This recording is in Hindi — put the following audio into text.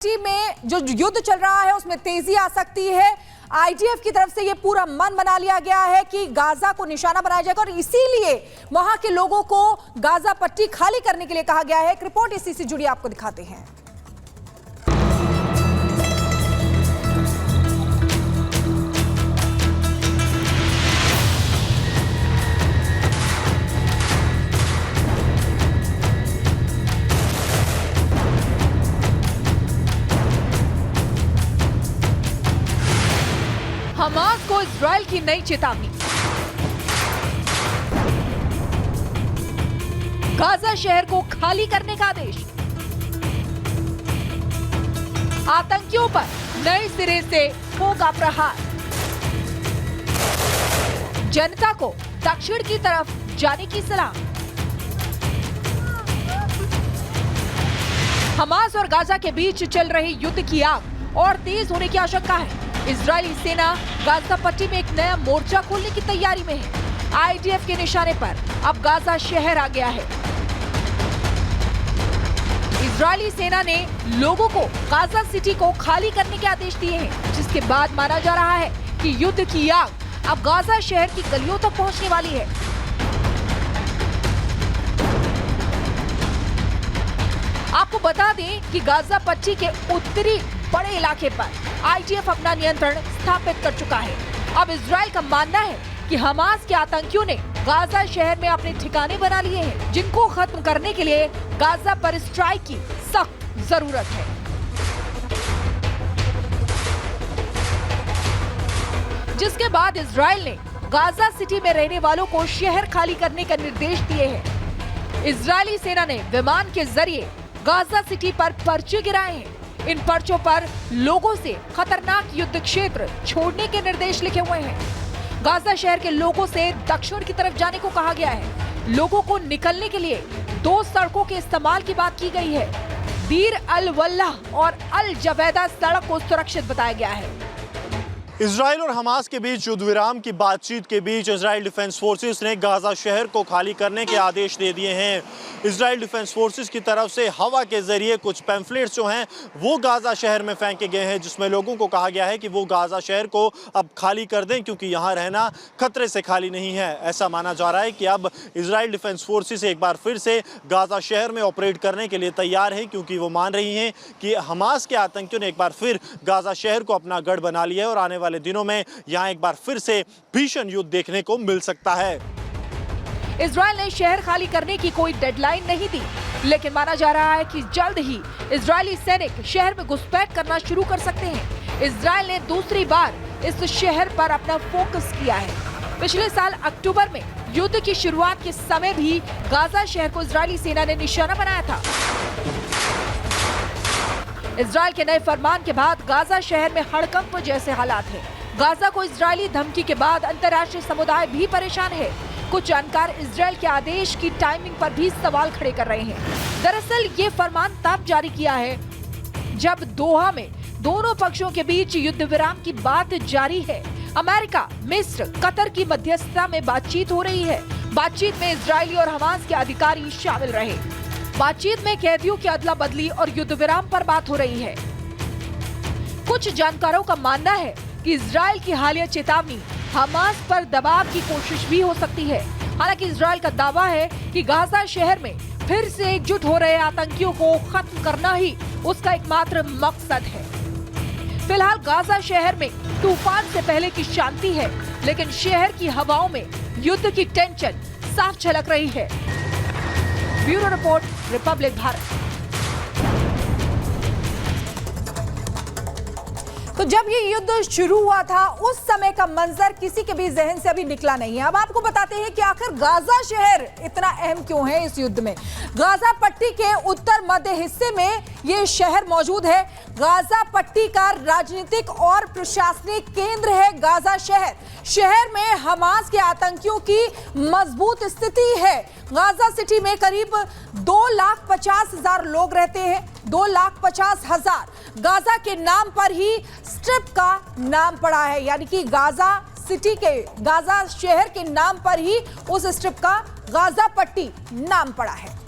में जो युद्ध चल रहा है उसमें तेजी आ सकती है। आईडीएफ की तरफ से यह पूरा मन बना लिया गया है कि गाजा को निशाना बनाया जाएगा और इसीलिए वहां के लोगों को गाजा पट्टी खाली करने के लिए कहा गया है। एक रिपोर्ट इसी से जुड़ी आपको दिखाते हैं। हमास को इजराइल की नई चेतावनी। गाजा शहर को खाली करने का आदेश। आतंकियों पर नए सिरे से होगा प्रहार। जनता को दक्षिण की तरफ जाने की सलाह। हमास और गाजा के बीच चल रही युद्ध की आग और तेज होने की आशंका है। इजरायली सेना गाजा पट्टी में एक नया मोर्चा खोलने की तैयारी में है। आईडीएफ के निशाने पर अब गाजा शहर आ गया है। इजरायली सेना ने लोगों को गाजा सिटी को खाली करने के आदेश दिए हैं, जिसके बाद माना जा रहा है कि युद्ध की आग अब गाजा शहर की गलियों तक पहुंचने वाली है। आपको बता दें कि गाजा पट्टी के उत्तरी बड़े इलाके पर आईडीएफ अपना नियंत्रण स्थापित कर चुका है। अब इजराइल का मानना है कि हमास के आतंकियों ने गाजा शहर में अपने ठिकाने बना लिए हैं, जिनको खत्म करने के लिए गाजा पर स्ट्राइक की सख्त जरूरत है। जिसके बाद इजराइल ने गाजा सिटी में रहने वालों को शहर खाली करने का निर्देश दिए हैं। इजरायली सेना ने विमान के जरिए गाजा सिटी पर पर्चे गिराए हैं। इन पर्चों पर लोगों से खतरनाक युद्ध क्षेत्र छोड़ने के निर्देश लिखे हुए हैं। गाजा शहर के लोगों से दक्षिण की तरफ जाने को कहा गया है। लोगों को निकलने के लिए 2 सड़कों के इस्तेमाल की बात की गई है। दीर अल वल्लाह और अल जवेदा सड़क को सुरक्षित बताया गया है। इजराइल और हमास के बीच युद्ध विराम की बातचीत के बीच इजराइल डिफेंस फोर्सेस ने गाजा शहर को खाली करने के आदेश दे दिए हैं। इजराइल डिफेंस फोर्सेस की तरफ से हवा के जरिए कुछ पैम्फलेट्स जो हैं वो गाजा शहर में फेंके गए हैं, जिसमें लोगों को कहा गया है कि वो गाजा शहर को अब खाली कर दें, क्योंकि यहाँ रहना खतरे से खाली नहीं है। ऐसा माना जा रहा है कि अब इजराइल डिफेंस फोर्सेस एक बार फिर से गाजा शहर में ऑपरेट करने के लिए तैयार है, क्योंकि वो मान रही हैं कि हमास के आतंकियों ने एक बार फिर गाजा शहर को अपना गढ़ बना लिया है और आने वाले दिनों में यहां एक बार फिर से भीषण युद्ध देखने को मिल सकता है। इजराइल ने शहर खाली करने की कोई डेडलाइन नहीं दी, लेकिन माना जा रहा है कि जल्द ही इजरायली सैनिक शहर में घुसपैठ करना शुरू कर सकते हैं। इजराइल ने दूसरी बार इस शहर पर अपना फोकस किया है। पिछले साल अक्टूबर में युद्ध की शुरुआत के समय भी गाजा शहर को इजरायली सेना ने निशाना बनाया था। इजराइल के नए फरमान के बाद गाजा शहर में हड़कंप जैसे हालात हैं। गाजा को इजरायली धमकी के बाद अंतर्राष्ट्रीय समुदाय भी परेशान है। कुछ जानकार इजराइल के आदेश की टाइमिंग पर भी सवाल खड़े कर रहे हैं। दरअसल ये फरमान तब जारी किया है जब दोहा में दोनों पक्षों के बीच युद्ध विराम की बात जारी है। अमेरिका, मिस्र, कतर की मध्यस्थता में बातचीत हो रही है। बातचीत में इजरायली और हमास के अधिकारी शामिल रहे। बातचीत में कैदियों की अदला बदली और युद्ध विराम पर बात हो रही है। कुछ जानकारों का मानना है कि इजराइल की हालिया चेतावनी हमास पर दबाव की कोशिश भी हो सकती है। हालांकि इजराइल का दावा है कि गाजा शहर में फिर से एकजुट हो रहे आतंकियों को खत्म करना ही उसका एकमात्र मकसद है। फिलहाल गाजा शहर में तूफान से पहले की शांति है, लेकिन शहर की हवाओं में युद्ध की टेंशन साफ झलक रही है। Bureau report, Republic Bharat. तो जब ये युद्ध शुरू हुआ था उस समय का मंजर किसी के भी जहन से अभी निकला नहीं है। अब आपको बताते हैं कि आखिर गाजा शहर इतना अहम क्यों है इस युद्ध में। गाजा पट्टी के उत्तर मध्य हिस्से में ये शहर मौजूद है। गाजा पट्टी का राजनीतिक और प्रशासनिक केंद्र है गाजा शहर। शहर में हमास के आतंकियों की मजबूत स्थिति है। गाजा सिटी में करीब 2,50,000 लोग रहते हैं। 2,50,000 गाजा के नाम पर ही स्ट्रिप का नाम पड़ा है, यानी कि गाजा सिटी के, गाजा शहर के नाम पर ही उस स्ट्रिप का गाजा पट्टी नाम पड़ा है।